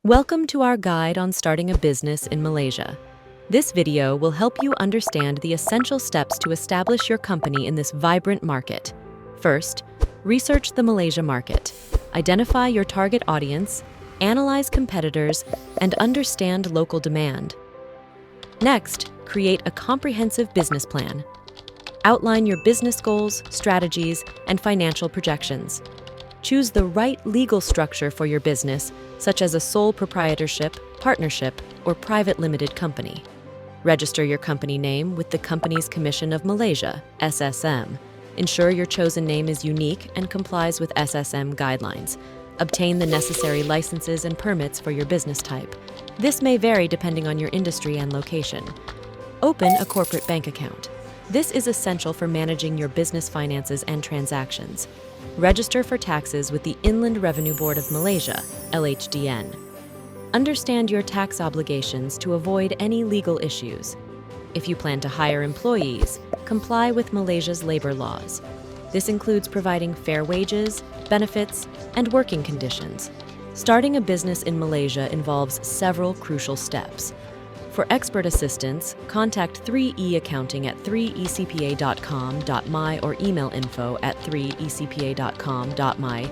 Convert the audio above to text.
Welcome to our guide on starting a business in Malaysia. This video will help you understand the essential steps to establish your company in this vibrant market. First, research the Malaysia market. Identify your target audience, analyze competitors, and understand local demand. Next, create a comprehensive business plan. Outline your business goals, strategies, and financial projections. Choose the right legal structure for your business, such as a sole proprietorship, partnership, or private limited company. Register your company name with the Companies Commission of Malaysia, SSM. Ensure your chosen name is unique and complies with SSM guidelines. Obtain the necessary licenses and permits for your business type. This may vary depending on your industry and location. Open a corporate bank account. This is essential for managing your business finances and transactions. Register for taxes with the Inland Revenue Board of Malaysia, LHDN. Understand your tax obligations to avoid any legal issues. If you plan to hire employees, comply with Malaysia's labor laws. This includes providing fair wages, benefits, and working conditions. Starting a business in Malaysia involves several crucial steps. For expert assistance, contact 3E Accounting at 3ecpa.com.my or email info@3ecpa.com.my